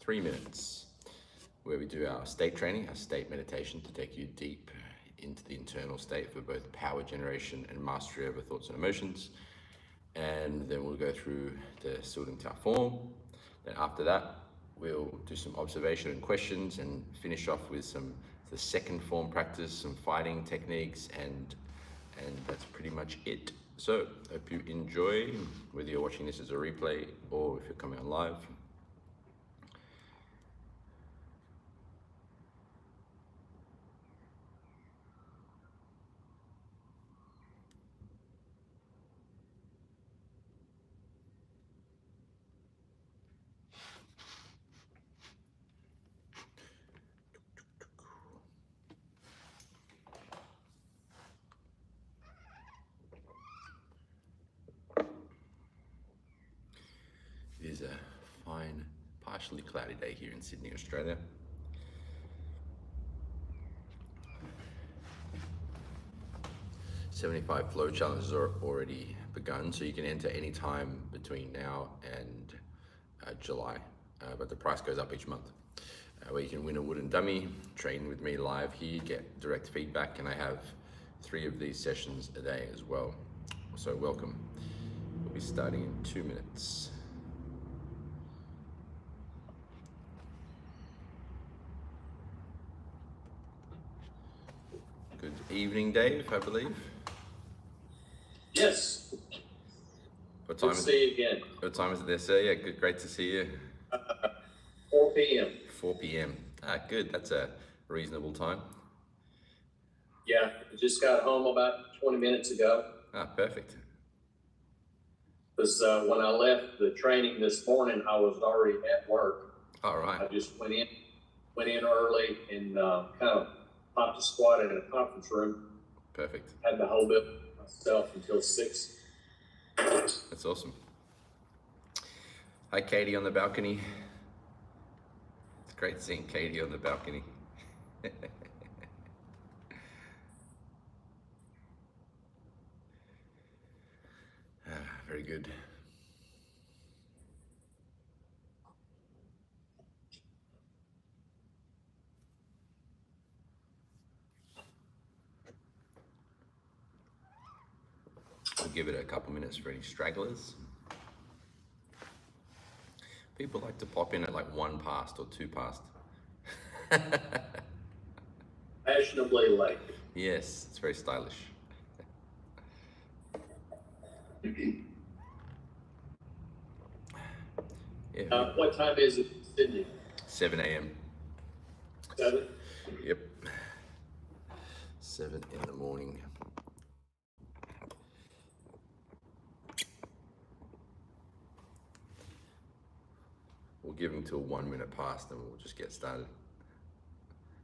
3 minutes, where we do our state training, our state meditation to take you deep into the internal state for both power generation and mastery over thoughts and emotions. And then we'll go through the One Tao form. Then after that, we'll do some observation and questions and finish off with the second form practice, some fighting techniques, and that's pretty much it. So hope you enjoy, whether you're watching this as a replay or if you're coming on live. It is a fine, partially cloudy day here in Sydney, Australia. '75 flow challenges are already begun, so you can enter any time between now and July, but the price goes up each month. Where you can win a wooden dummy, train with me live here, get direct feedback, and I have 3 of these sessions a day as well. So welcome. We'll be starting in 2 minutes. Good evening, Dave, I believe. Yes. What time Good to see you again. What time is it there, sir? Yeah, good, great to see you. 4 p.m. 4 p.m. Good. That's a reasonable time. Yeah, I just got home about 20 minutes ago. Perfect. Because when I left the training this morning, I was already at work. All right. I just went in early and kind of popped a squat in a conference room. Perfect. Had to hold it myself until 6. That's awesome. Hi, Katie on the balcony. It's great seeing Katie on the balcony. Very good. We'll give it a couple minutes for any stragglers. People like to pop in at like 1 past or 2 past. Fashionably late. Yes, it's very stylish. Yeah. What time is it in Sydney? 7 a.m. 7? Yep. 7 in the morning. We'll give them till 1 minute past and we'll just get started.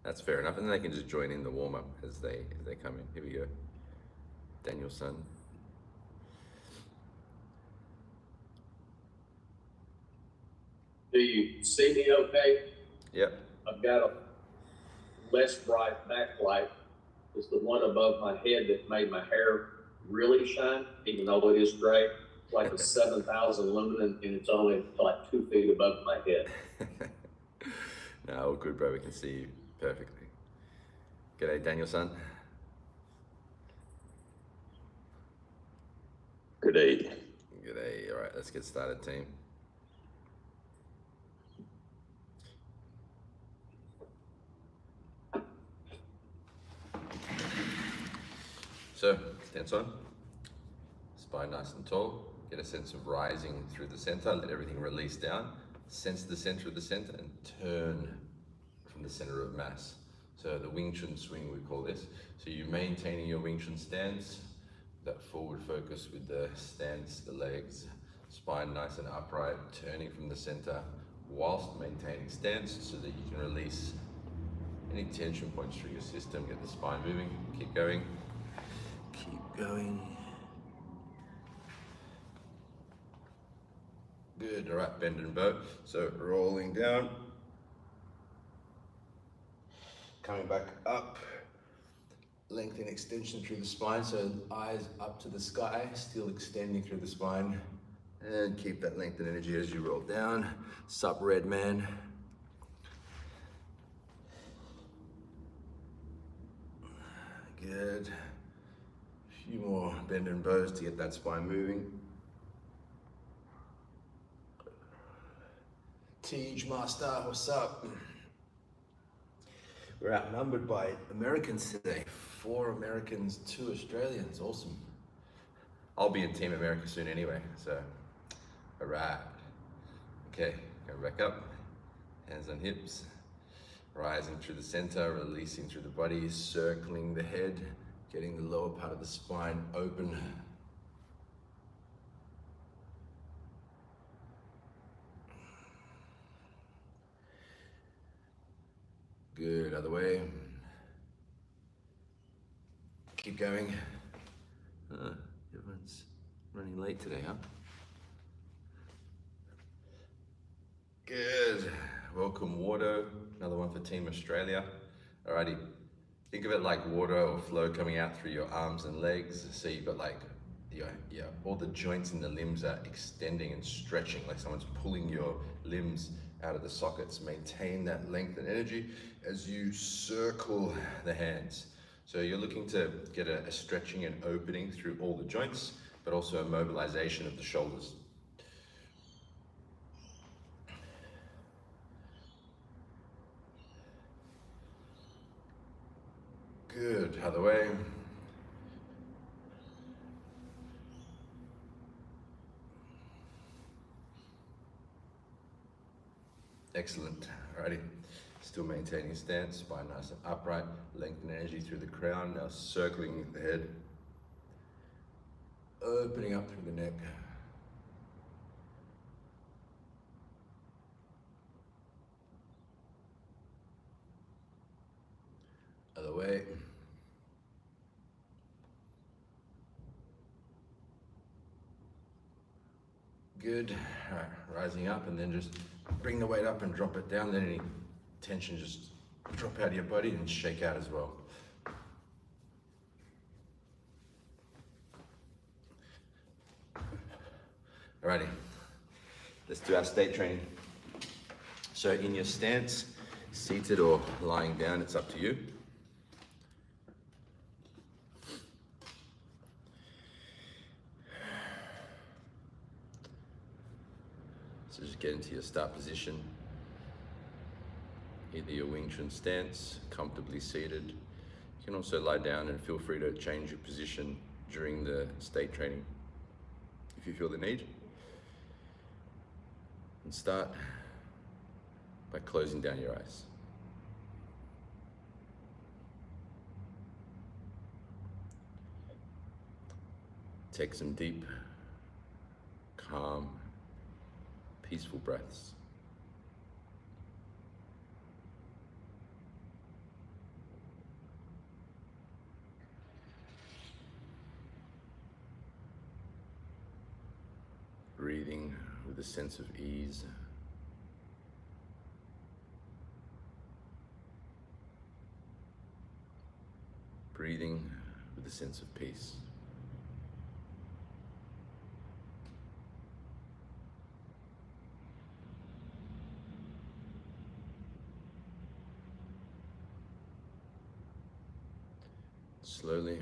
That's fair enough. And then they can just join in the warm-up as they come in. Here we go. Daniel's son. Do you see me okay? Yep. I've got a less bright backlight. It's the one above my head that made my hair really shine, even though it is gray. It's like a 7,000 lumen, and it's only like 2 feet above my head. No, all good, bro. We can see you perfectly. G'day, Daniel, son. G'day. G'day. All right, let's get started, team. So, stance on. Spine nice and tall. Get a sense of rising through the center. Let everything release down. Sense the center of the center and turn from the center of mass. So the Wing Chun swing, we call this. So you're maintaining your Wing Chun stance, that forward focus with the stance, the legs, spine nice and upright, turning from the center whilst maintaining stance so that you can release any tension points through your system. Get the spine moving. Keep going. Keep going. Good, all right, bend and bow. So rolling down, coming back up, length and extension through the spine, so eyes up to the sky, still extending through the spine, and keep that length and energy as you roll down. Sup, red man. Good. A few more bend and bows to get that spine moving. Tej Master, what's up? We're outnumbered by Americans today. 4 Americans, 2 Australians. Awesome. I'll be in Team America soon anyway, so alright. Okay, go back up. Hands on hips. Rising through the center, releasing through the body, circling the head, getting the lower part of the spine open. Good, other way. Keep going. Everyone's running late today, huh? Good. Welcome, water. Another one for Team Australia. Alrighty. Think of it like water or flow coming out through your arms and legs. So you've got like, all the joints in the limbs are extending and stretching, like someone's pulling your limbs out of the sockets. Maintain that length and energy as you circle the hands. So you're looking to get a stretching and opening through all the joints, but also a mobilization of the shoulders. Good, other way. Excellent, alrighty. Still maintaining stance, spine nice and upright, lengthen energy through the crown, now circling the head, opening up through the neck. Other way. Good, alright, rising up and then just bring the weight up and drop it down, then any tension just drop out of your body and shake out as well. Alrighty, let's do our state training. So in your stance, seated or lying down, it's up to you. So just get into your start position. Either your Wing Chun stance, comfortably seated. You can also lie down and feel free to change your position during the state training if you feel the need. And start by closing down your eyes. Take some deep, calm, peaceful breaths. Breathing with a sense of ease. Breathing with a sense of peace. Slowly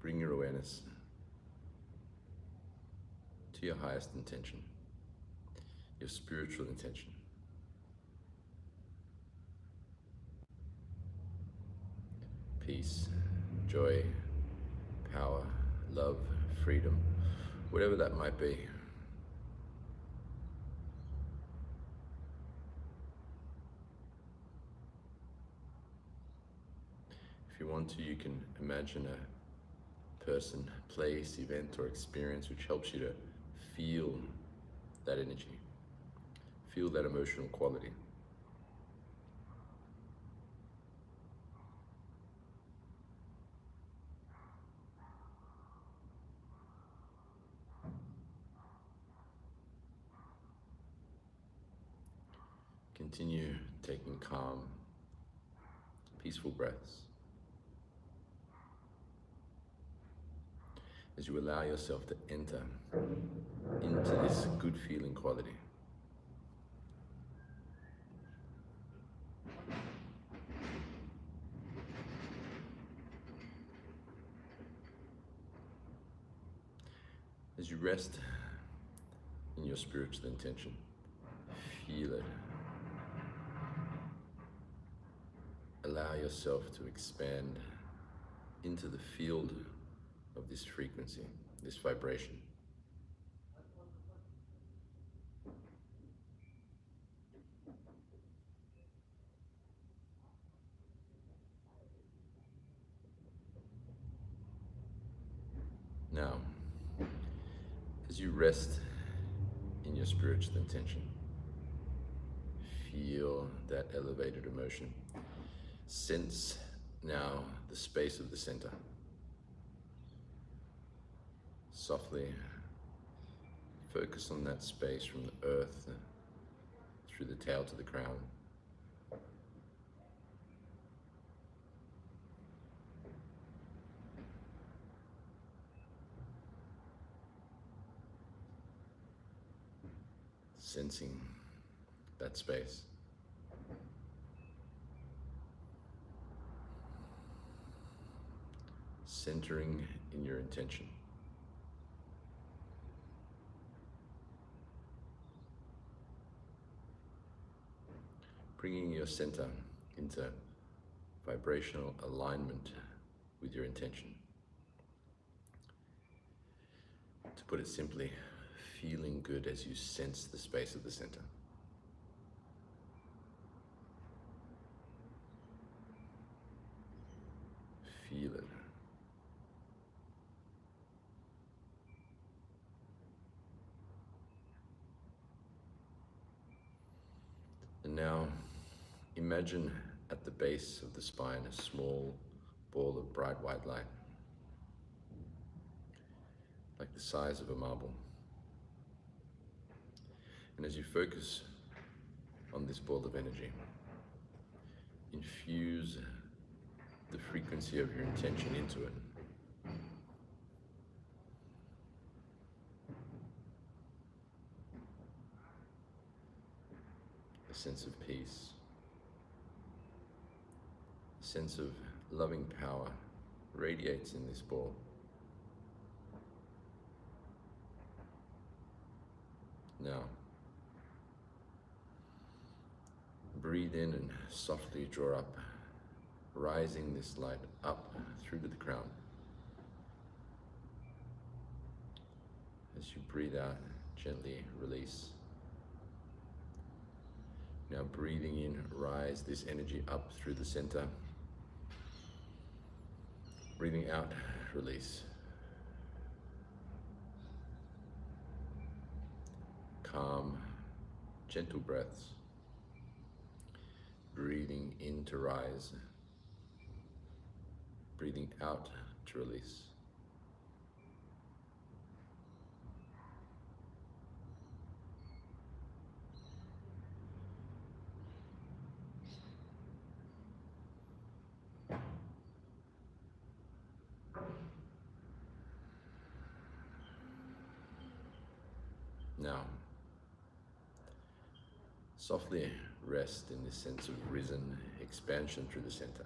bring your awareness to your highest intention, your spiritual intention. Peace, joy, power, love, freedom, whatever that might be. If you want to, you can imagine a person, place, event, or experience which helps you to feel that energy, feel that emotional quality. Continue taking calm, peaceful breaths as you allow yourself to enter into this good feeling quality. As you rest in your spiritual intention, feel it. Allow yourself to expand into the field of this frequency, this vibration. Now, as you rest in your spiritual intention, feel that elevated emotion. Sense now the space of the center. Softly focus on that space from the earth through the tail to the crown. Sensing that space. Centering in your intention. Bringing your center into vibrational alignment with your intention. To put it simply, feeling good as you sense the space of the center. Feel it. And now, imagine at the base of the spine a small ball of bright white light, like the size of a marble. And as you focus on this ball of energy, infuse the frequency of your intention into it. A sense of peace, a sense of loving power radiates in this ball. Now, breathe in and softly draw up, rising this light up through to the crown. As you breathe out, gently release. Now breathing in, rise this energy up through the center. Breathing out, release. Calm, gentle breaths. Breathing in to rise. Breathing out to release. Now, softly rest in this sense of risen expansion through the center.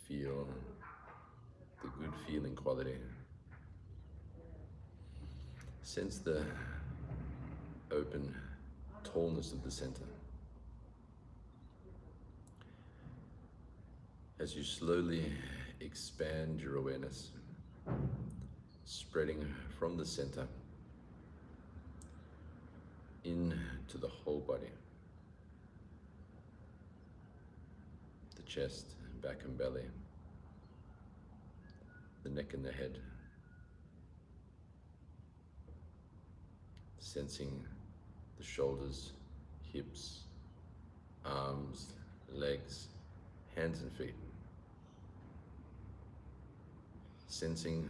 Feel the good feeling quality. Sense the open tallness of the center. As you slowly expand your awareness, spreading from the center into the whole body, the chest, back and belly, the neck and the head, sensing the shoulders, hips, arms, legs, hands and feet, sensing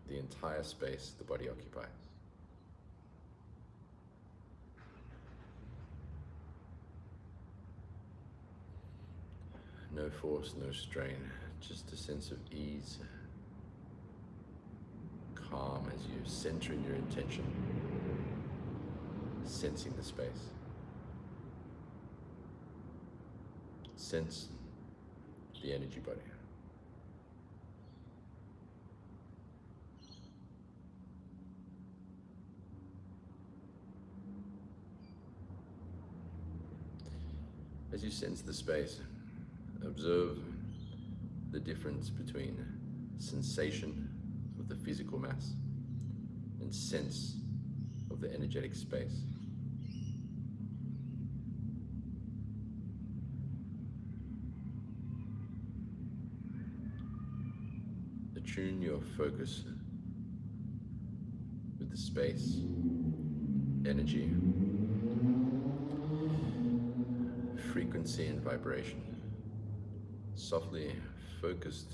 the entire space the body occupies. No force, no strain, just a sense of ease, calm as you center in your intention, sensing the space. Sense the energy body. As you sense the space, observe the difference between sensation of the physical mass and sense of the energetic space. Attune your focus with the space, energy, frequency and vibration, softly focused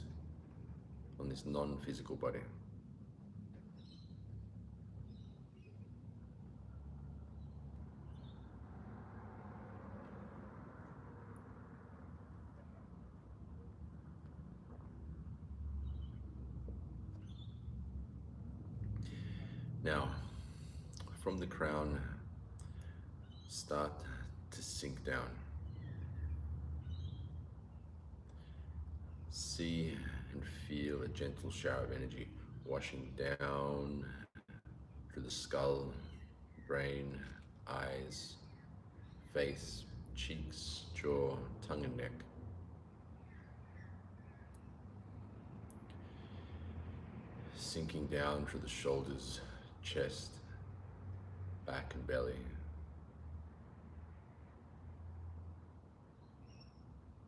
on this non-physical body. Now, from the crown, start to sink down. See and feel a gentle shower of energy washing down through the skull, brain, eyes, face, cheeks, jaw, tongue and neck. Sinking down through the shoulders, chest, back and belly.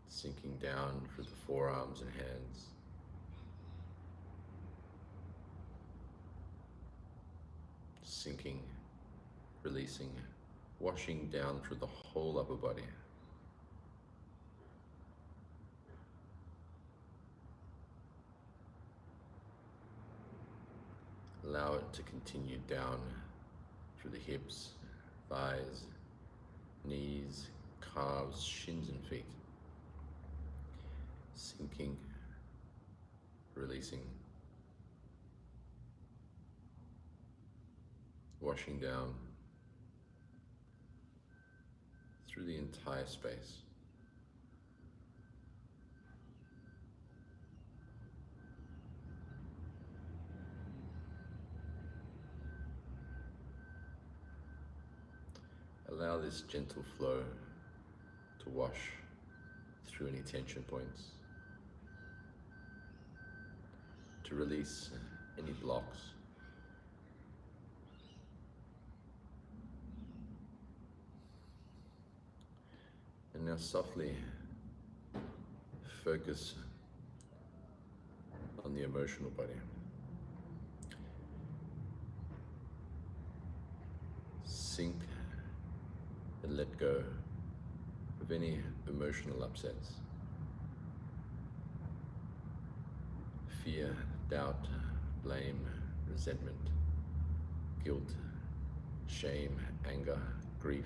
Sinking down through the forearms and hands. Sinking, releasing, washing down through the whole upper body. Allow it to continue down through the hips, thighs, knees, calves, shins and feet. Sinking, releasing, washing down through the entire space. Allow this gentle flow to wash through any tension points, to release any blocks. And now softly focus on the emotional body. Sink and let go of any emotional upsets. Fear, doubt, blame, resentment, guilt, shame, anger, grief,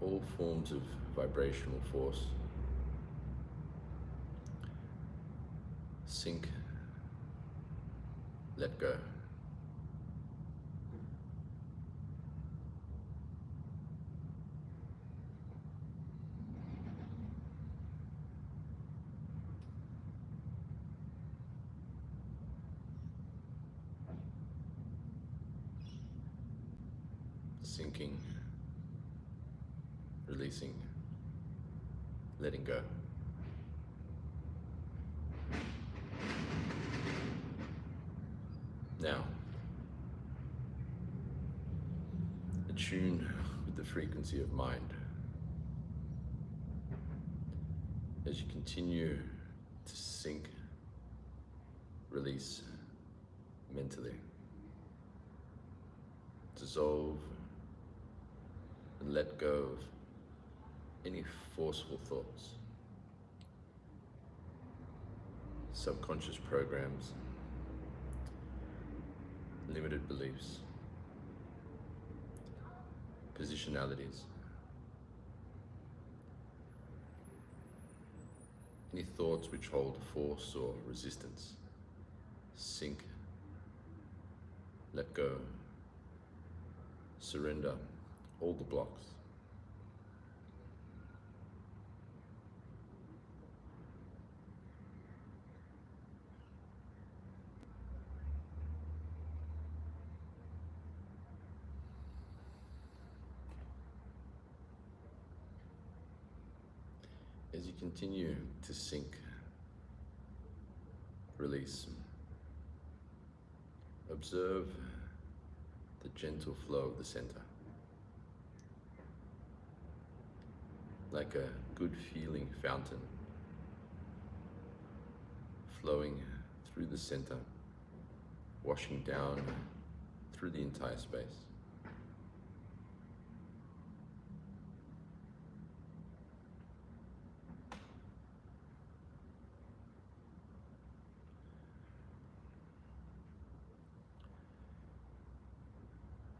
all forms of vibrational force. Sink, let go. Sinking, releasing, letting go. Now, attune with the frequency of mind. As you continue to sink, release mentally, dissolve and let go of any forceful thoughts, subconscious programs, limited beliefs, positionalities, any thoughts which hold force or resistance. Sink, let go, surrender all the blocks. you continue to sink, release, observe the gentle flow of the center. Like a good feeling fountain flowing through the center, washing down through the entire space.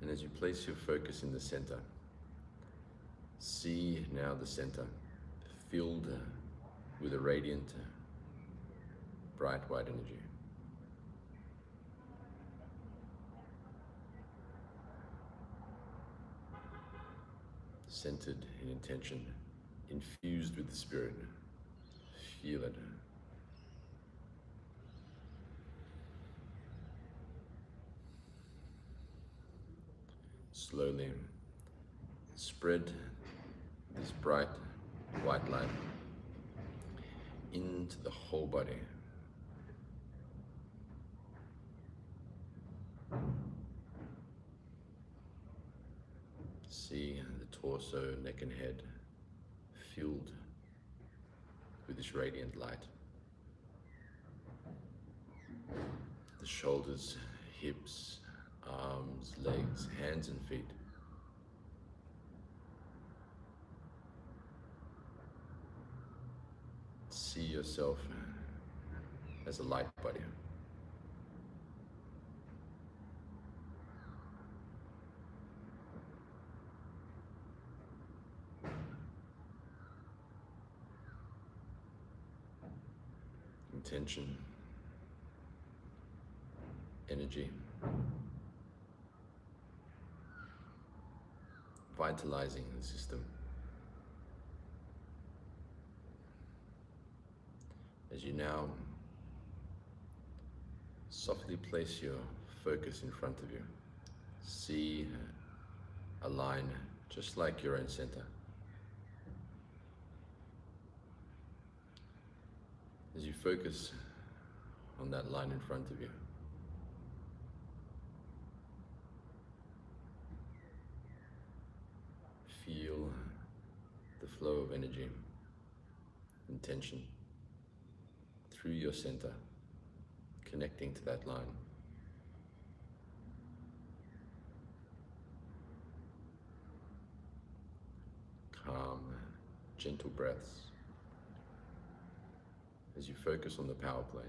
And as you place your focus in the center, see now the center filled with a radiant, bright white energy. Centered in intention, infused with the spirit. Feel it. Slowly spread this bright white light into the whole body. See the torso, neck and head filled with this radiant light. The shoulders, hips, arms, legs, hands and feet. See yourself as a light body. Intention, energy, vitalizing the system. As you now softly place your focus in front of you, see a line just like your own center. As you focus on that line in front of you, feel the flow of energy, intention through your center, connecting to that line. Calm, gentle breaths as you focus on the power plane.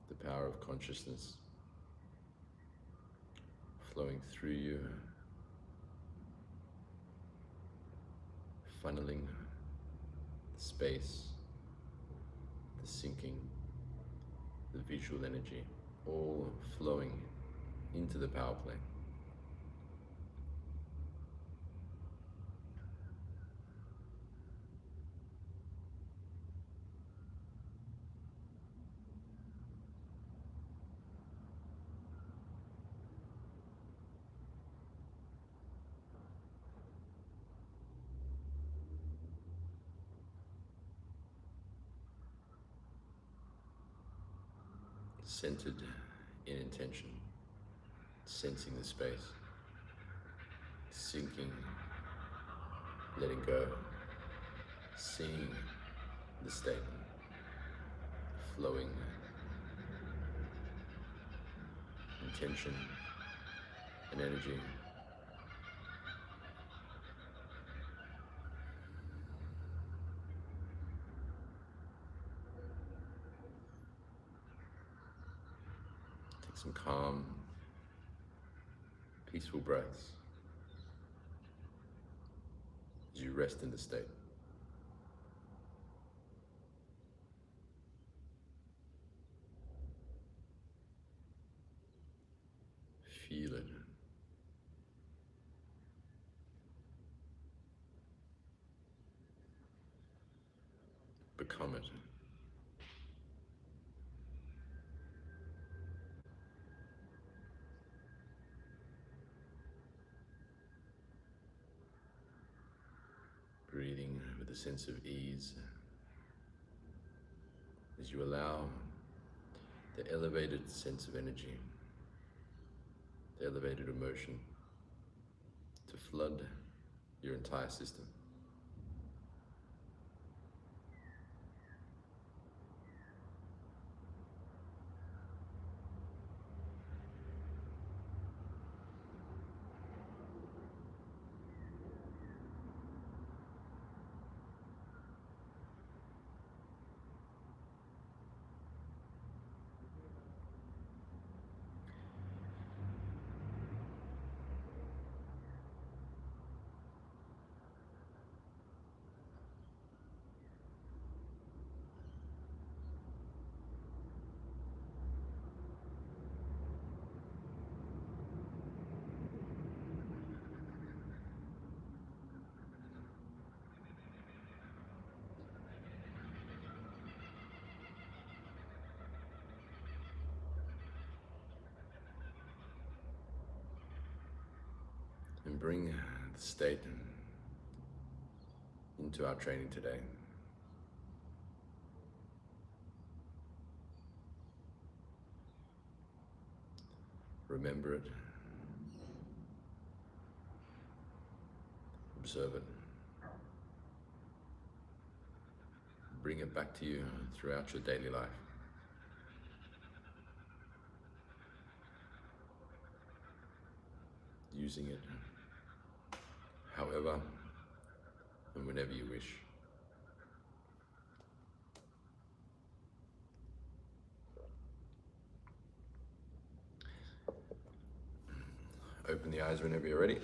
The power of consciousness flowing through you, funneling the space, the sinking, the visual energy, all flowing into the power plane. Centered in intention, sensing the space, sinking, letting go, seeing the state, flowing, intention and energy. Some calm, peaceful breaths as you rest in the state. Feel it become it. Breathing with a sense of ease as you allow the elevated sense of energy, the elevated emotion to flood your entire system. And bring the state into our training today. Remember it. Observe it. Bring it back to you throughout your daily life. Using it however and whenever you wish. Open the eyes whenever you're ready.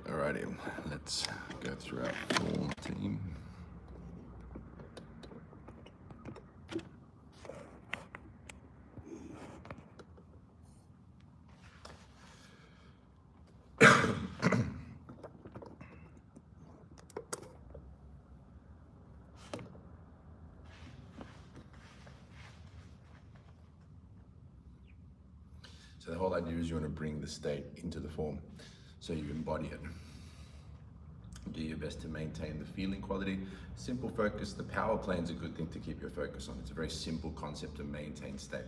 Alrighty, let's go through our form team. So the whole idea is you want to bring the state into the form, so you embody it. Do your best to maintain the feeling quality. Simple focus. The power plane is a good thing to keep your focus on. It's a very simple concept to maintain state.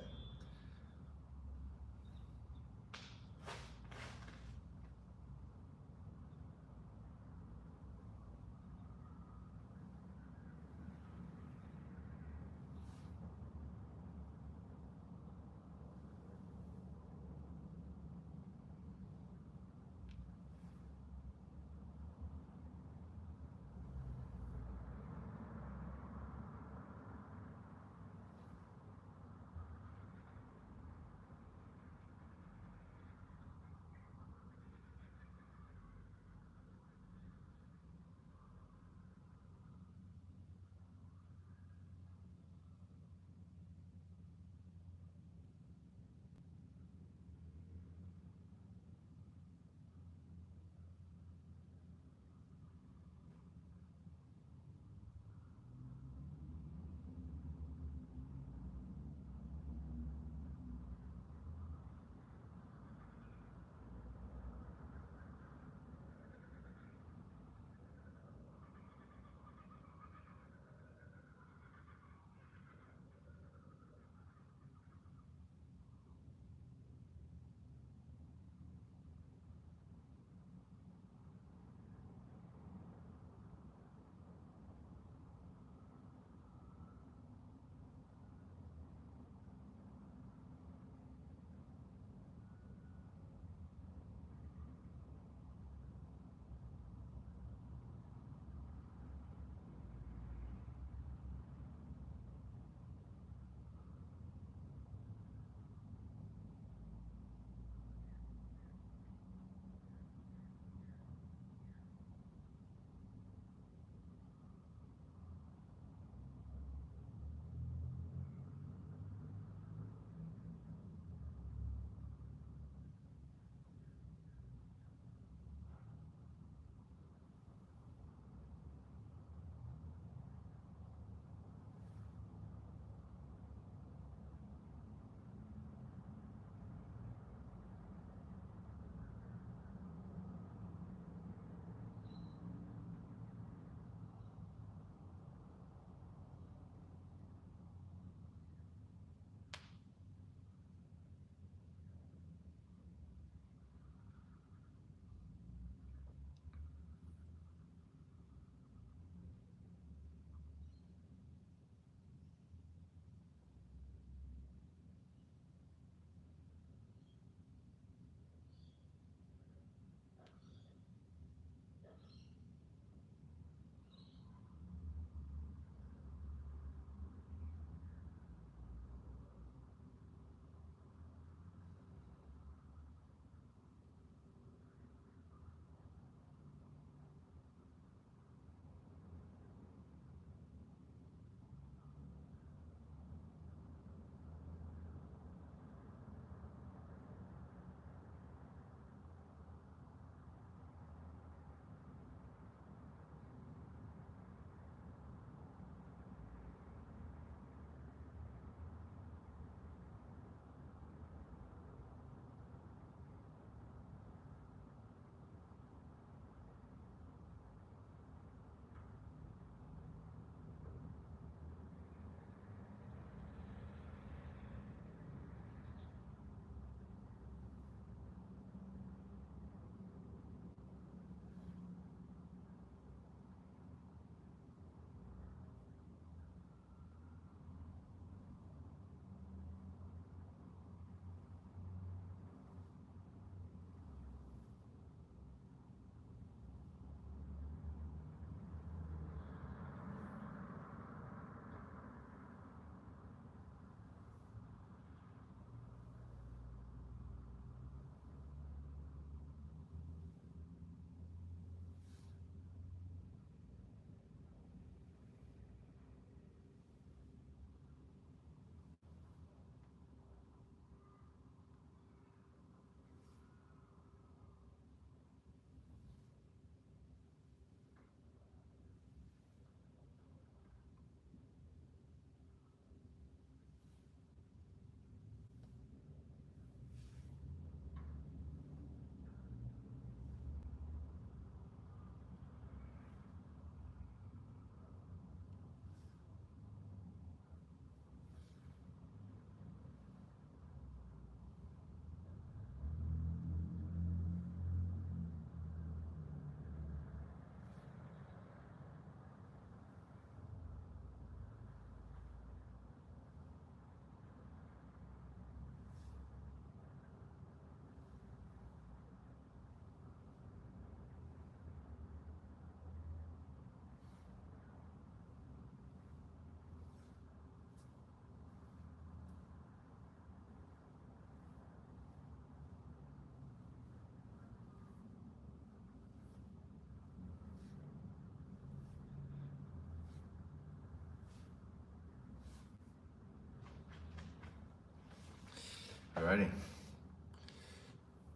Alrighty.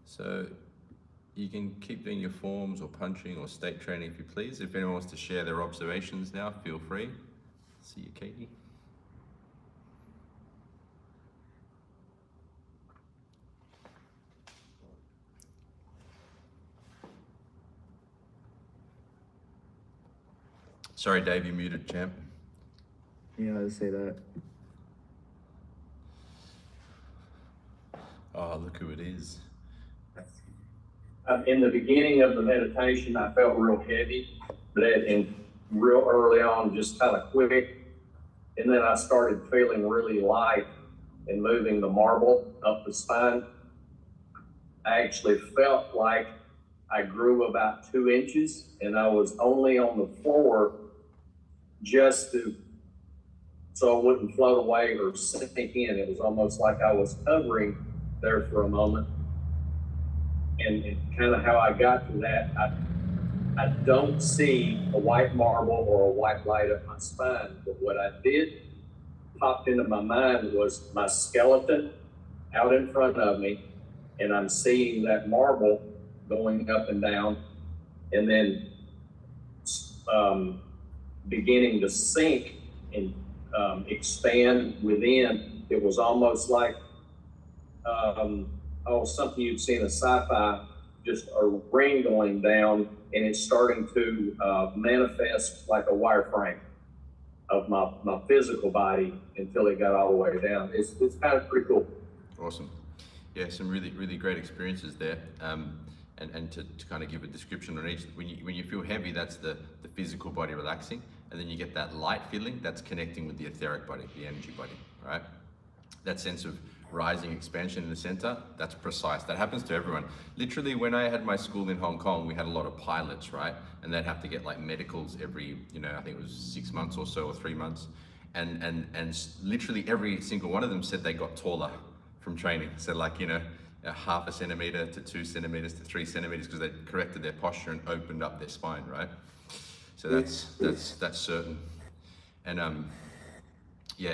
So you can keep doing your forms or punching or stake training if you please. If anyone wants to share their observations now, feel free. See you, Katie. Sorry, Dave, you muted, champ. Yeah, I'd say that. Oh, look who it is. In the beginning of the meditation, I felt real heavy, but real early on, just kind of quick. And then I started feeling really light and moving the marble up the spine. I actually felt like I grew about 2 inches, and I was only on the floor so I wouldn't float away or sink in. It was almost like I was hovering there for a moment. And kind of how I got to that, I don't see a white marble or a white light up my spine, but what I did popped into my mind was my skeleton out in front of me, and I'm seeing that marble going up and down, and then beginning to sink and expand within. It was almost like something you'd see in a sci-fi, just a ring going down, and it's starting to manifest like a wireframe of my physical body until it got all the way down. It's kind of pretty cool. Awesome. Yeah, some really, really great experiences there. And to kind of give a description on each, when you feel heavy, that's the physical body relaxing, and then you get that light feeling that's connecting with the etheric body, the energy body, right? That sense of rising expansion in the center, that's precise. That happens to everyone. Literally, when I had my school in Hong Kong, we had a lot of pilots, right? And they'd have to get like medicals every, I think it was 6 months or so, or 3 months. And literally every single one of them said they got taller from training. So like, a half a centimeter to 2 centimeters to 3 centimeters, because they corrected their posture and opened up their spine, right? So that's certain. And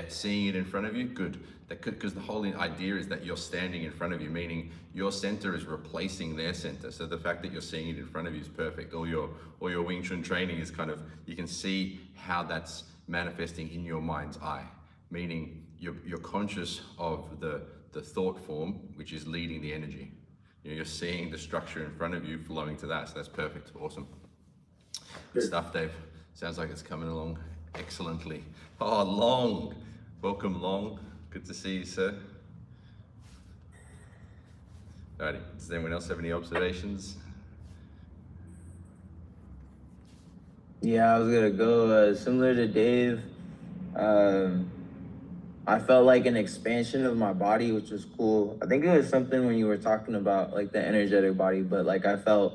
seeing it in front of you, good. Because the whole idea is that you're standing in front of you, meaning your center is replacing their center. So the fact that you're seeing it in front of you is perfect. All your Wing Chun training is kind of, you can see how that's manifesting in your mind's eye, meaning you're conscious of the thought form, which is leading the energy. You're seeing the structure in front of you flowing to that. So that's perfect. Awesome. Good stuff, Dave. Sounds like it's coming along excellently. Oh, Long. Welcome, Long. Good to see you, sir. Alrighty, does anyone else have any observations? Yeah, I was gonna go similar to Dave. I felt like an expansion of my body, which was cool. I think it was something when you were talking about like the energetic body, but like I felt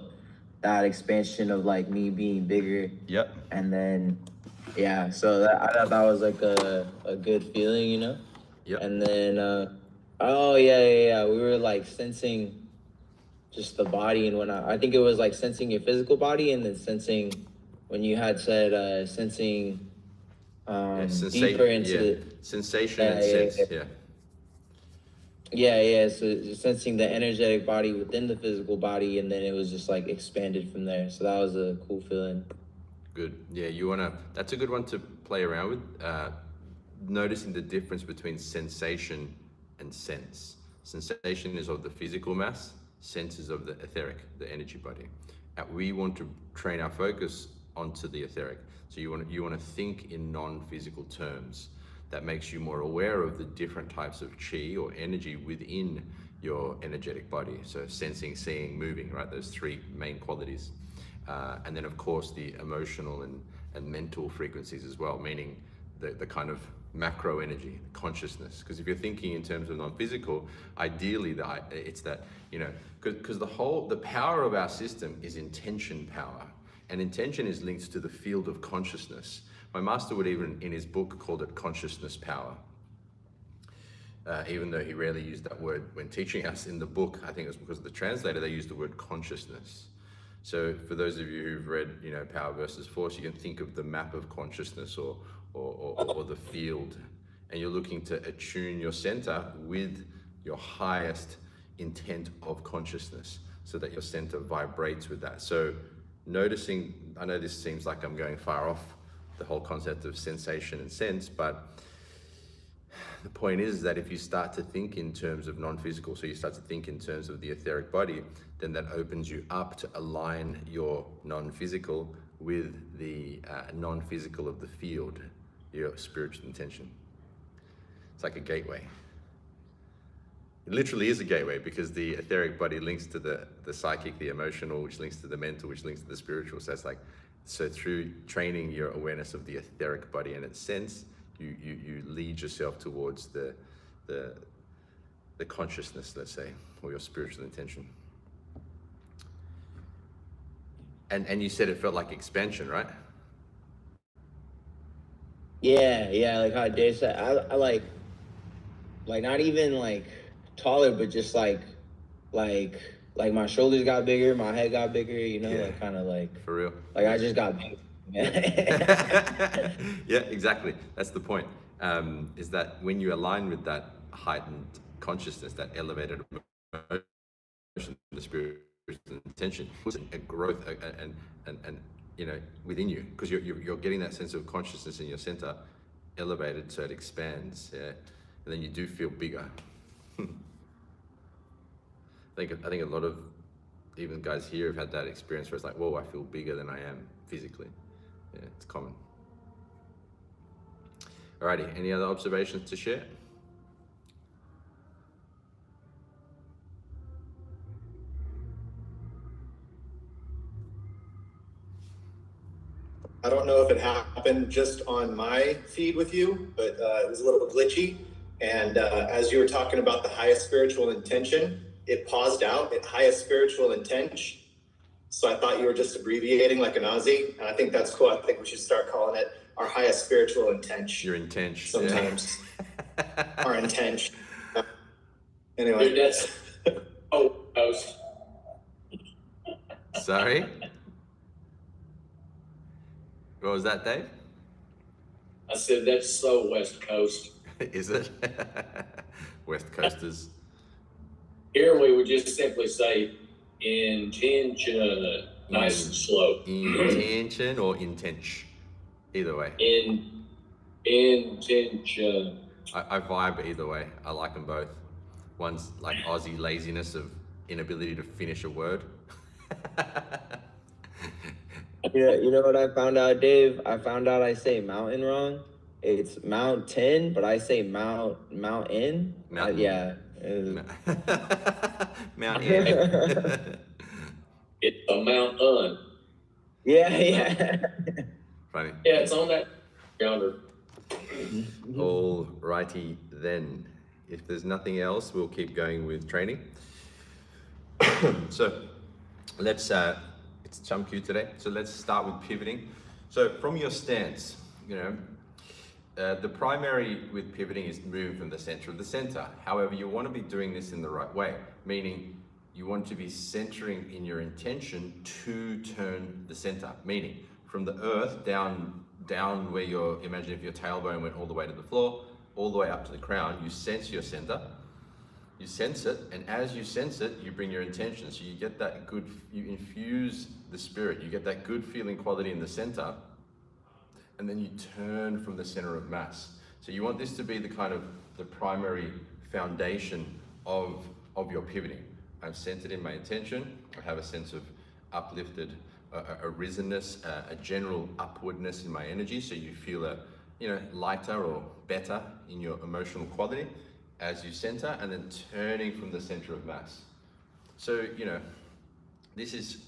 that expansion of like me being bigger. Yep. And then, yeah, so I thought that was like a good feeling, Yep. And then, we were like sensing just the body and whatnot. I think it was like sensing your physical body, and then sensing when you had said sensing deeper into sensation and sense. So sensing the energetic body within the physical body, and then it was just like expanded from there. So that was a cool feeling. Good. Yeah, that's a good one to play around with. Noticing the difference between sensation and sense. Sensation is of the physical mass, sense is of the etheric, the energy body. We want to train our focus onto the etheric. So you want to think in non-physical terms. That makes you more aware of the different types of chi or energy within your energetic body. So sensing, seeing, moving, right? Those 3 main qualities. And then of course the emotional and mental frequencies as well, meaning the kind of macro energy, consciousness. Because if you're thinking in terms of non-physical, ideally it's that, because the power of our system is intention power. And intention is linked to the field of consciousness. My master would even, in his book, called it consciousness power. Even though he rarely used that word when teaching us in the book, I think it was because of the translator, they used the word consciousness. So for those of you who've read, Power versus Force, you can think of the map of consciousness or the field, and you're looking to attune your center with your highest intent of consciousness, so that your center vibrates with that. So noticing, I know this seems like I'm going far off the whole concept of sensation and sense, but the point is that if you start to think in terms of non-physical, so you start to think in terms of the etheric body, then that opens you up to align your non-physical with the non-physical of the field, your spiritual intention. It's like a gateway. It literally is a gateway, because the etheric body links to the psychic, the emotional, which links to the mental, which links to the spiritual. So it's like, so through training your awareness of the etheric body and its sense, you lead yourself towards the consciousness, let's say, or your spiritual intention. And you said it felt like expansion, right? Yeah, like how Dave said, I like not even like taller, but just like my shoulders got bigger, my head got bigger, you know, Yeah. like kind of like, For real. like I just got big. Yeah, exactly. That's the point. Is that when you align with that heightened consciousness, that elevated emotion, the spiritual intention, a growth and you know, within you, because you're getting that sense of consciousness in your center elevated, so it expands. Yeah, and then you do feel bigger. I think a lot of even guys here have had that experience where it's like, whoa, I feel bigger than I am physically. Yeah, it's common. Alrighty, any other observations to share? I don't know if it happened just on my feed with you, but it was a little glitchy. And as you were talking about the highest spiritual intention, it paused out at highest spiritual intention. So I thought you were just abbreviating like an Aussie. And I think that's cool. I think we should start calling it our highest spiritual intention. Your intention. Sometimes. Yeah. Our intention. Anyway. Dude, that's Coast. Sorry? What was that, Dave? I said that's so West Coast. Is it? West Coasters. Here we would just simply say intention, nice and slow. Intention or intention? Either way. Intention. I vibe either way. I like them both. One's like Aussie laziness of inability to finish a word. Yeah, you know what I found out, Dave? I found out I say mountain wrong. It's mountain, but I say mountain. Mountain. Yeah. Mountain. It's a mountain. Yeah. Funny. Yeah, it's on that yonder. All righty then. If there's nothing else, we'll keep going with training. So let's it's Chum Q today. So let's start with pivoting. So from your stance, you know, the primary with pivoting is moving from the center of the center. However, you want to be doing this in the right way, meaning you want to be centering in your intention to turn the center, meaning from the earth down where imagine if your tailbone went all the way to the floor, all the way up to the crown, you sense your center, you sense it, and as you sense it, you bring your intention. So you get that good, you infuse the spirit, you get that good feeling quality in the center, and then you turn from the center of mass. So you want this to be the kind of the primary foundation of your pivoting. I'm centered in my intention, I have a sense of uplifted, arisenness, a general upwardness in my energy, so you feel lighter or better in your emotional quality as you center, and then turning from the center of mass. So, this is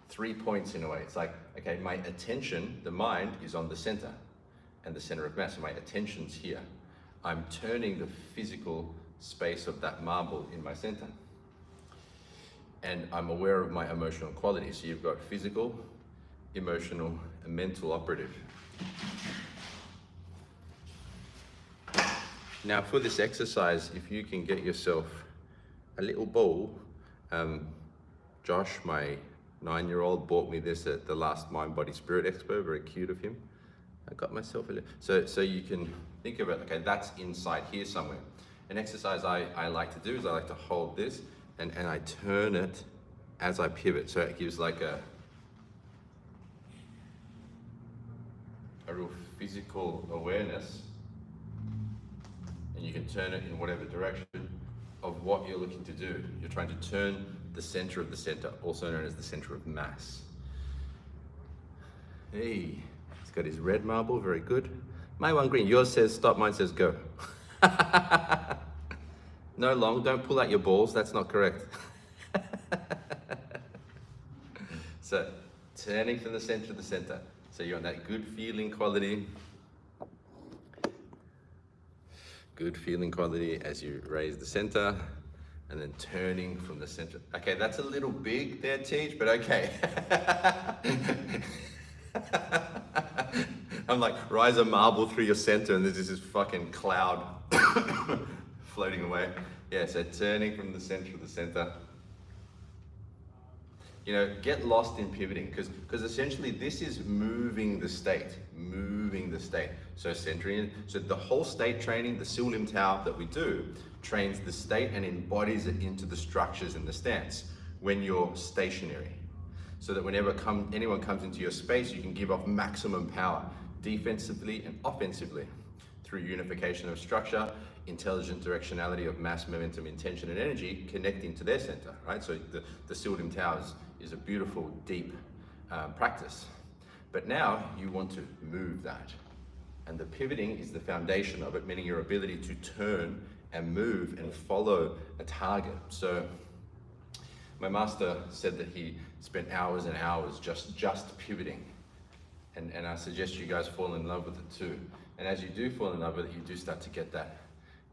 3 points in a way. It's like, okay, my attention, the mind is on the center and the center of mass, so my attention's here. I'm turning the physical space of that marble in my center. And I'm aware of my emotional quality. So you've got physical, emotional, and mental operative. Now for this exercise, if you can get yourself a little bowl, Josh, my 9-year-old, bought me this at the last Mind Body Spirit Expo, very cute of him. I got myself a little, so you can think of it, okay, that's inside here somewhere. An exercise I like to do is I like to hold this and I turn it as I pivot. So it gives like a real physical awareness, and you can turn it in whatever direction of what you're looking to do. You're trying to turn the center of the center, also known as the center of mass. Hey, he's got his red marble, very good. My one green, yours says stop, mine says go. No long, don't pull out your balls, that's not correct. So, turning from the center to the center. So you're on that good feeling quality. Good feeling quality as you raise the center and then turning from the center. Okay, that's a little big there, Teach, but okay. I'm like, rise a marble through your center and there's this fucking cloud floating away. Yeah, so turning from the center to the center. You know, get lost in pivoting because essentially this is moving the state. So centering, so the whole state training, the Sifu Lim Tao that we do, trains the state and embodies it into the structures in the stance when you're stationary. So that whenever anyone comes into your space, you can give off maximum power, defensively and offensively, through unification of structure, intelligent directionality of mass, momentum, intention, and energy connecting to their center, right? So the Sifu Lim Tao is a beautiful, deep practice. But now you want to move that. And the pivoting is the foundation of it, meaning your ability to turn and move and follow a target. So my master said that he spent hours and hours just pivoting. And I suggest you guys fall in love with it too. And as you do fall in love with it, you do start to get that,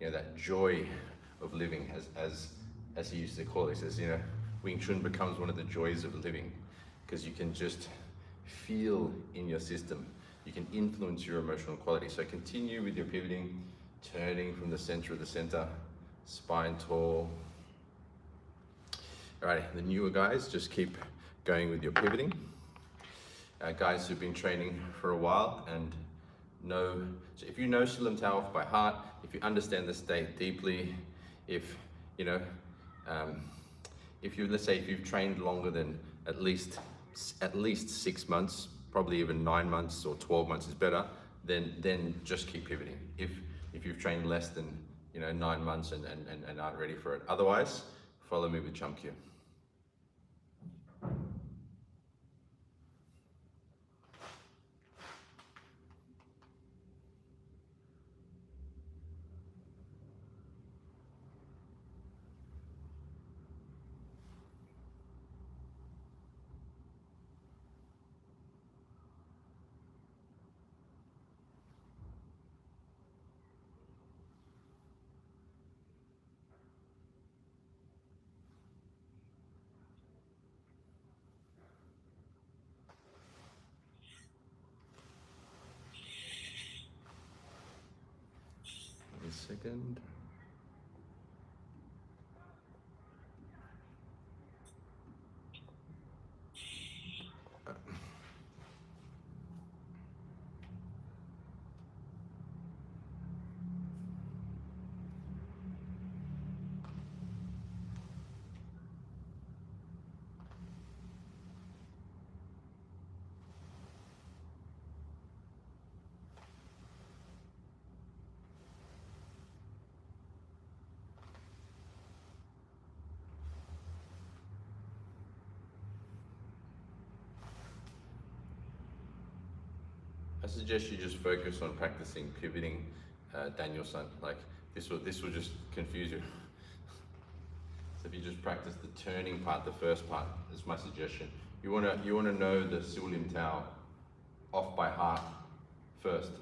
you know, that joy of living, as he used to call it. He says, you know, Wing Chun becomes one of the joys of living because you can just feel in your system. You can influence your emotional quality. So continue with your pivoting, turning from the center of the center, spine tall. All right, the newer guys, just keep going with your pivoting. Guys who've been training for a while and know, so if you know Sifu Lim Tao off by heart, if you understand the state deeply, if, you know, let's say if you've trained longer than at least 6 months, probably even 9 months or 12 months is better, then just keep pivoting. If you've trained less than, you know, 9 months and aren't ready for it. Otherwise, follow me with Chum Q. One second. I suggest you just focus on practicing pivoting, Daniel-san. Like this will just confuse you. So if you just practice the turning part, the first part, is my suggestion. You wanna know the Sifu Lim Tao off by heart first.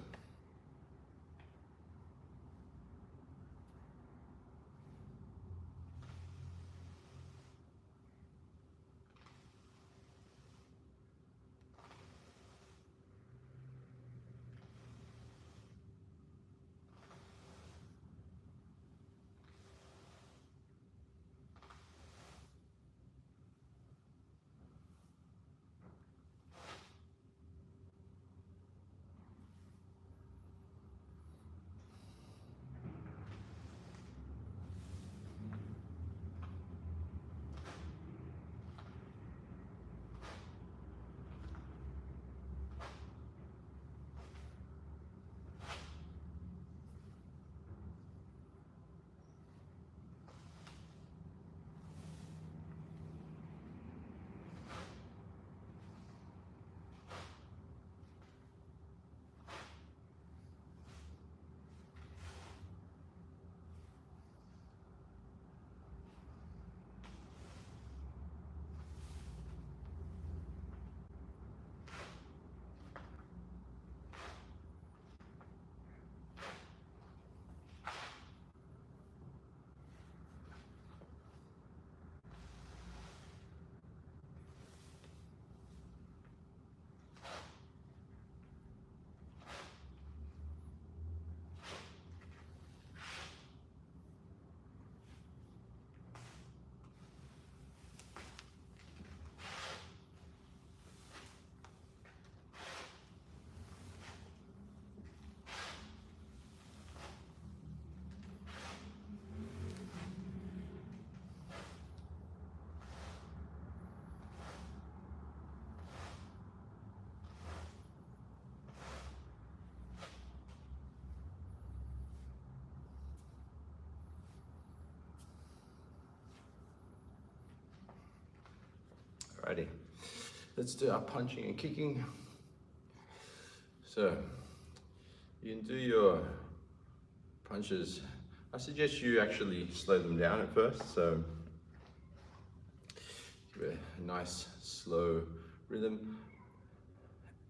Alrighty, let's do our punching and kicking. So you can do your punches. I suggest you actually slow them down at first. So give it a nice slow rhythm.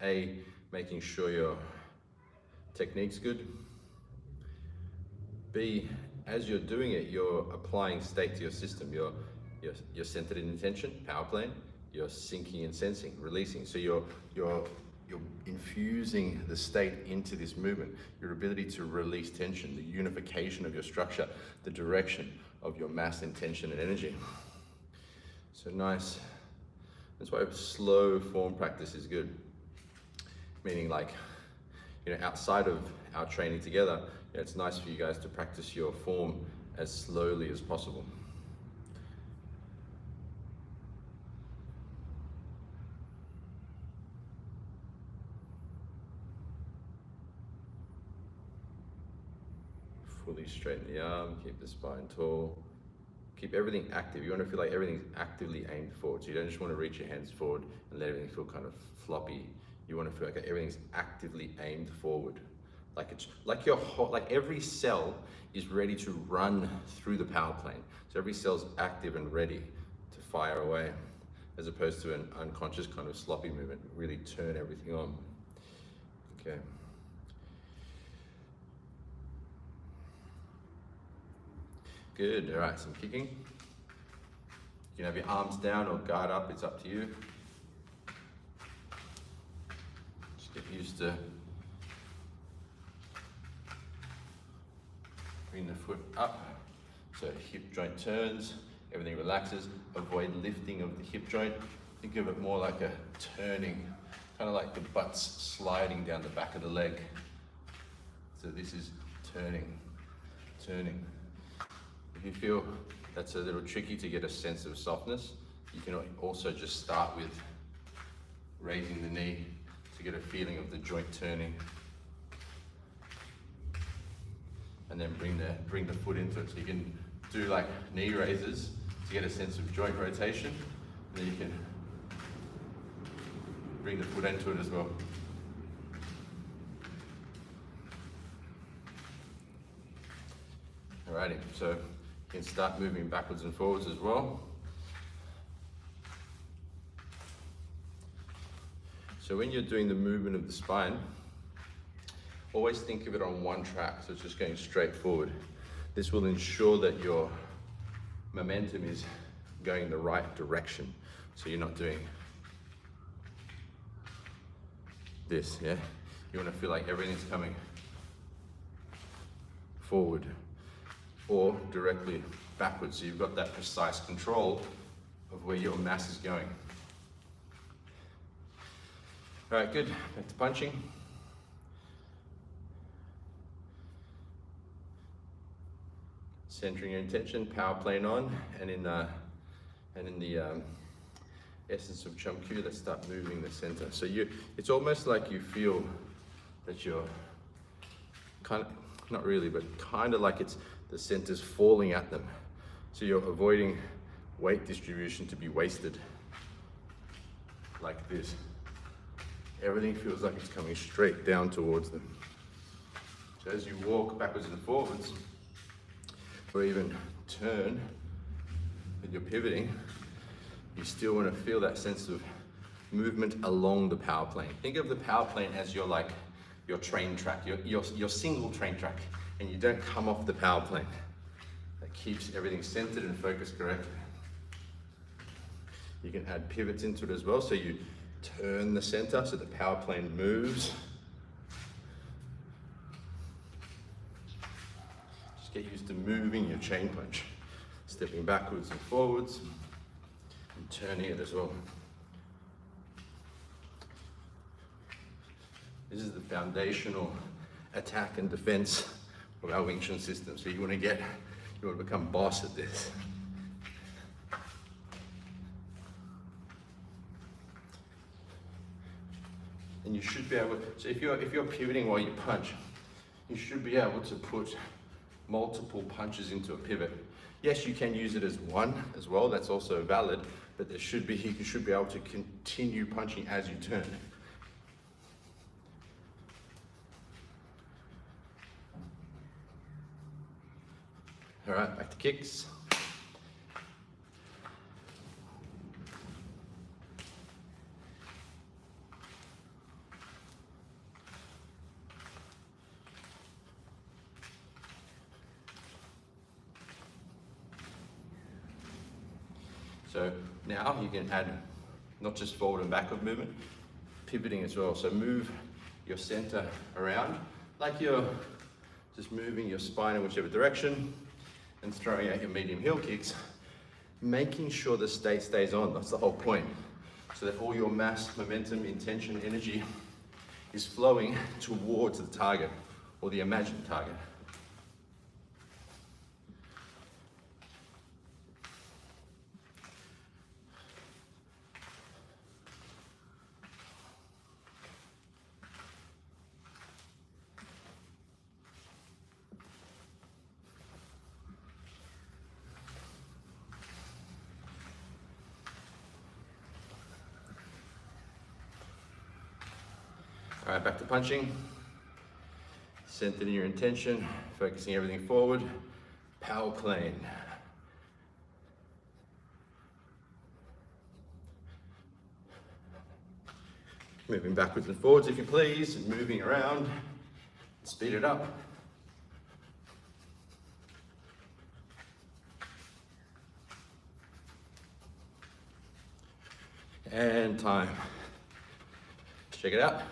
A, making sure your technique's good. B, as you're doing it, you're applying state to your system. You're centered in intention, power plane. You're syncing and sensing, releasing. So you're infusing the state into this movement. Your ability to release tension, the unification of your structure, the direction of your mass, intention, and energy. So nice. That's why slow form practice is good. Meaning, like, you know, outside of our training together, you know, it's nice for you guys to practice your form as slowly as possible. Fully straighten the arm, keep the spine tall, keep everything active. You want to feel like everything's actively aimed forward. So you don't just want to reach your hands forward and let everything feel kind of floppy. You want to feel like everything's actively aimed forward. Like it's like your whole, like every cell is ready to run through the power plane. So every cell's active and ready to fire away, as opposed to an unconscious kind of sloppy movement. Really turn everything on. Okay. Good, all right, some kicking. You can have your arms down or guard up, it's up to you. Just get used to bring the foot up, so hip joint turns, everything relaxes. Avoid lifting of the hip joint. Think of it more like a turning, kind of like the butt's sliding down the back of the leg. So this is turning, turning. If you feel that's a little tricky to get a sense of softness, you can also just start with raising the knee to get a feeling of the joint turning. And then bring the foot into it. So you can do like knee raises to get a sense of joint rotation. And then you can bring the foot into it as well. Alrighty, so you can start moving backwards and forwards as well. So when you're doing the movement of the spine, always think of it on one track, so it's just going straight forward. This will ensure that your momentum is going in the right direction. So you're not doing this, yeah? You want to feel like everything's coming forward or directly backwards, so you've got that precise control of where your mass is going. All right, good, back to punching. Centering your intention, power plane on, and in the essence of Chum Q, let's start moving the center. So it's almost like you feel that you're kind of, not really, but kind of like the center's falling at them. So you're avoiding weight distribution to be wasted, like this. Everything feels like it's coming straight down towards them. So as you walk backwards and forwards, or even turn when you're pivoting, you still want to feel that sense of movement along the power plane. Think of the power plane as your train track, your single train track, and you don't come off the power plane. That keeps everything centered and focused correctly. You can add pivots into it as well, so you turn the center so the power plane moves. Just get used to moving your chain punch, stepping backwards and forwards, and turning it as well. This is the foundational attack and defense of our Wing Chun system. So you want to become boss at this. And you should be able, so if you're pivoting while you punch, you should be able to put multiple punches into a pivot. Yes, you can use it as one as well, that's also valid, but you should be able to continue punching as you turn. All right, back to kicks. So now you can add not just forward and backward movement, pivoting as well. So move your center around like you're just moving your spine in whichever direction and throwing out your medium heel kicks, making sure the state stays on. That's the whole point. So that all your mass, momentum, intention, energy is flowing towards the target or the imagined target. All right, back to punching. Centered in your intention, focusing everything forward. Power plane. Moving backwards and forwards if you please, and moving around. Speed it up. And time. Check it out.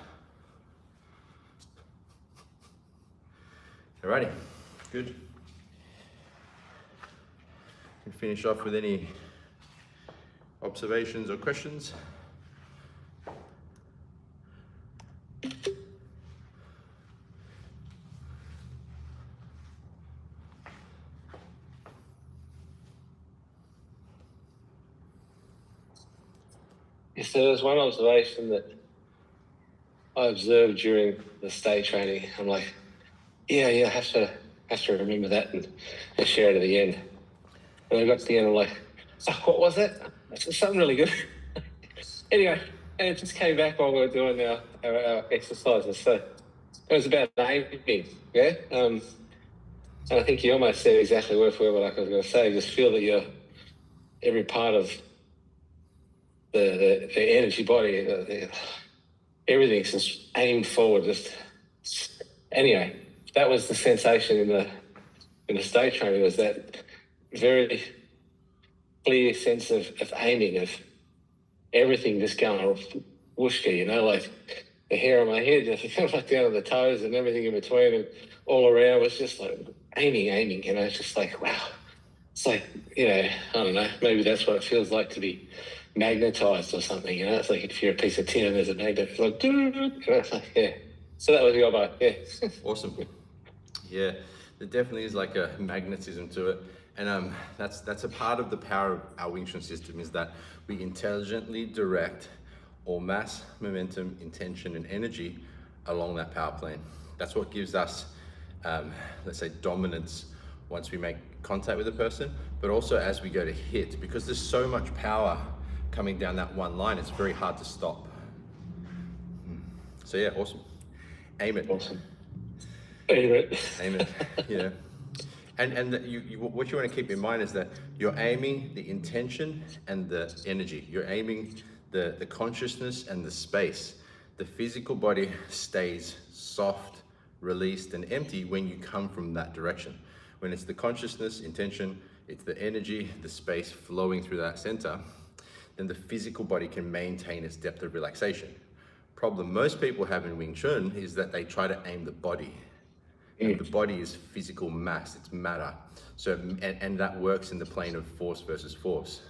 Alrighty, good. Can finish off with any observations or questions. Yes, there was one observation that I observed during the state training. I'm like, yeah, I have to remember that and share it at the end. And I got to the end, I'm like, oh, what was that? That's something really good. Anyway, and it just came back while we were doing our exercises. So it was about aiming, yeah? And I think you almost said exactly word for word what I was going to say. Just feel that every part of the energy body, everything's just aimed forward. Anyway, that was the sensation in the state training, was that very clear sense of aiming, of everything just going whooshka, like the hair on my head just like down to the toes and everything in between and all around was just like aiming, it's just like, wow. It's like, I don't know, maybe that's what it feels like to be magnetized or something, it's like if you're a piece of tin and there's a magnet, it's like, it's like, yeah. So that was the other, yeah. Awesome. Yeah, there definitely is like a magnetism to it. And that's a part of the power of our Wing Chun system, is that we intelligently direct all mass, momentum, intention, and energy along that power plane. That's what gives us, let's say, dominance once we make contact with a person, but also as we go to hit, because there's so much power coming down that one line, it's very hard to stop. So yeah, awesome. Aim it. Awesome. Aim it. Aim it, yeah. And what you want to keep in mind is that you're aiming the intention and the energy. You're aiming the consciousness and the space. The physical body stays soft, released, and empty when you come from that direction. When it's the consciousness, intention, it's the energy, the space flowing through that center, then the physical body can maintain its depth of relaxation. Problem most people have in Wing Chun is that they try to aim the body. And the body is physical mass, it's matter. So, and that works in the plane of force versus force.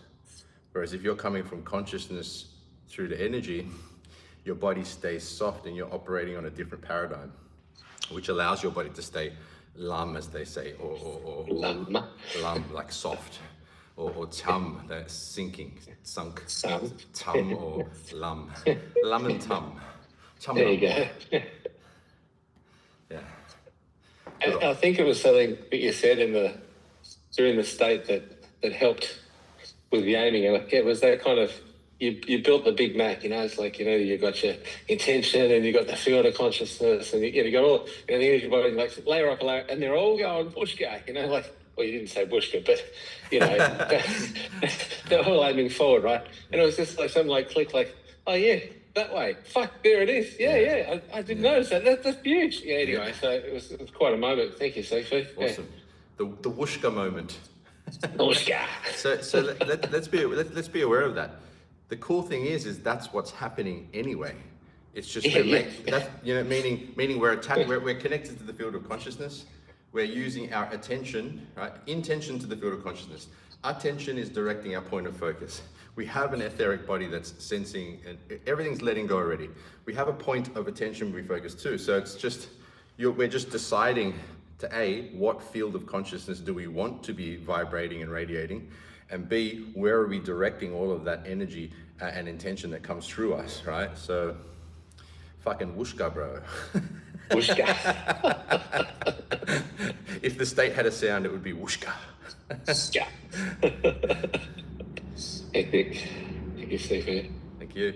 Whereas if you're coming from consciousness through to energy, your body stays soft and you're operating on a different paradigm, which allows your body to stay lam, as they say, or lam, like soft, or tum, that's sinking, sunk, tum or lam, lam and tum. There you go. Yeah. I think it was something that you said in during the state that helped with the aiming. And it was that kind of, you built the Big Mac, you know, it's like, you know, you got your intention and you got the field of consciousness and you got all, you know, the energy body, like layer up a layer, and they're all going bushka, you know, like, well, you didn't say bushka, but, you know, they're all aiming forward, right? And it was just like something like click, like, oh yeah, that way. Fuck, there it is. Yeah. I didn't notice that. That's huge. Yeah, anyway, so it was quite a moment. Thank you, Sifu. Awesome. The whooshka moment. Whooshka. So let's be aware of that. The cool thing is that's what's happening anyway. It's just that's, you know, meaning we're connected to the field of consciousness. We're using our attention, right? Intention to the field of consciousness. Attention is directing our point of focus. We have an etheric body that's sensing, and everything's letting go already. We have a point of attention we focus to. So it's just, we're just deciding to A, what field of consciousness do we want to be vibrating and radiating? And B, where are we directing all of that energy and intention that comes through us, right? So, fucking whooshka, bro. Whooshka. If the state had a sound, it would be whooshka. Whooshka. Epic. Thank you, Stephen. Thank you.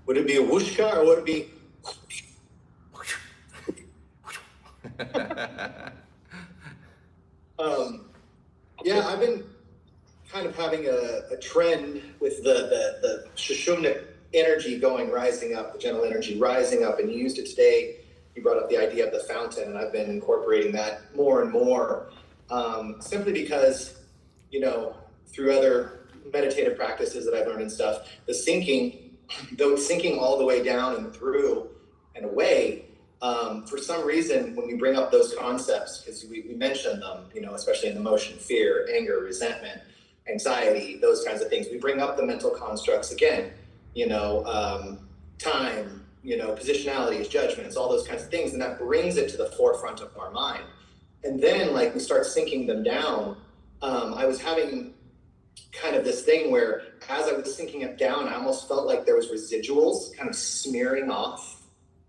Would it be a whooshka or would it be? Yeah, I've been kind of having a trend with the Sushumna energy rising up, the gentle energy rising up, and you used it today. You brought up the idea of the fountain, and I've been incorporating that more and more, simply because, you know, through other meditative practices that I've learned and stuff, the sinking, though it's sinking all the way down and through and away, for some reason, when we bring up those concepts, because we mention them, you know, especially in emotion, fear, anger, resentment, anxiety, those kinds of things, we bring up the mental constructs again, you know, time, you know, positionalities, judgments, all those kinds of things, and that brings it to the forefront of our mind. And then, like, we start sinking them down. I was having kind of this thing where, as I was sinking it down, I almost felt like there was residuals kind of smearing off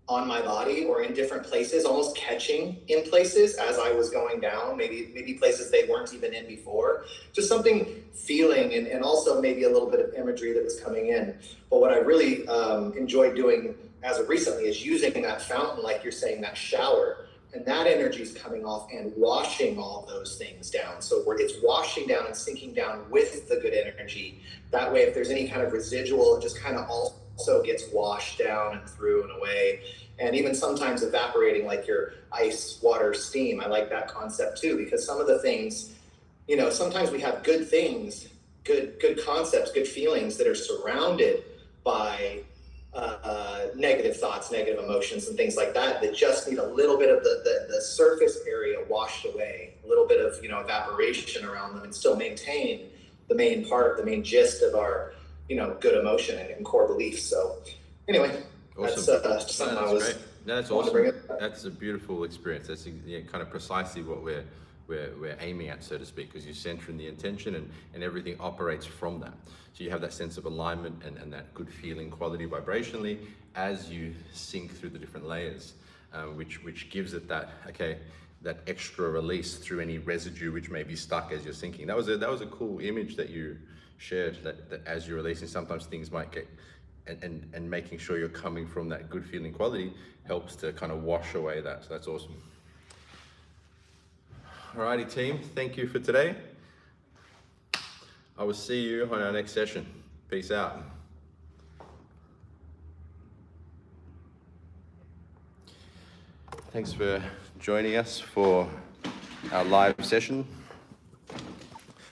on my body or in different places, almost catching in places as I was going down, maybe places they weren't even in before. Just something feeling, and also maybe a little bit of imagery that was coming in. But what I really enjoyed doing as of recently is using that fountain, like you're saying, that shower, and that energy is coming off and washing all those things down. So it's washing down and sinking down with the good energy. That way, if there's any kind of residual, it just kind of also gets washed down and through and away. And even sometimes evaporating, like your ice, water, steam. I like that concept too, because some of the things, you know, sometimes we have good things, good concepts, good feelings that are surrounded by negative thoughts, negative emotions, and things like that just need a little bit of the surface area washed away, a little bit of, you know, evaporation around them, and still maintain the main part, the main gist of our, you know, good emotion and core beliefs. So anyway, awesome. That's something I was. Great. No, that's awesome. That's a beautiful experience. That's, yeah, kind of precisely what we're aiming at, so to speak, because you center in the intention and everything operates from that. So you have that sense of alignment and that good feeling quality vibrationally as you sink through the different layers, which gives it that extra release through any residue which may be stuck as you're sinking. That was a cool image that you shared, that as you're releasing, sometimes things might get, and making sure you're coming from that good feeling quality helps to kind of wash away that. So that's awesome. Alrighty, team, thank you for today. I will see you on our next session. Peace out. Thanks for joining us for our live session.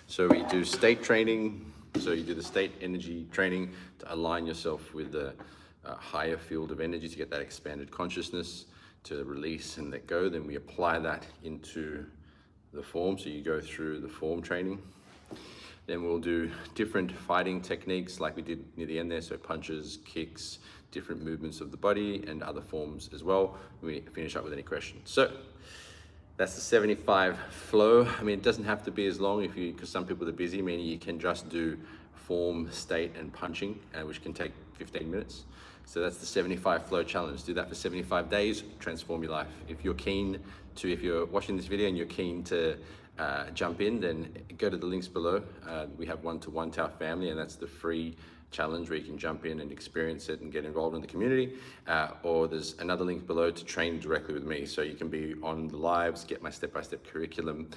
So we do state training. So you do the state energy training to align yourself with the higher field of energy to get that expanded consciousness, to release and let go. Then we apply that into the form. So you go through the form training. Then we'll do different fighting techniques like we did near the end there. So punches, kicks, different movements of the body and other forms as well. We finish up with any questions. So that's the 75 flow. I mean, it doesn't have to be as long because some people are busy, meaning you can just do form, state, and punching, which can take 15 minutes. So that's the 75 flow challenge. Do that for 75 days, transform your life. If you're watching this video and you're keen to jump in, then go to the links below. We have One Tao Family, and that's the free challenge where you can jump in and experience it and get involved in the community. Or there's another link below to train directly with me, so you can be on the lives, get my step-by-step curriculum,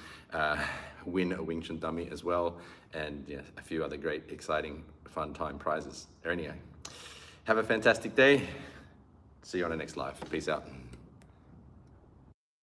win a Wing Chun dummy as well, and yeah, a few other great, exciting, fun time prizes. Anyway, have a fantastic day. See you on the next live. Peace out.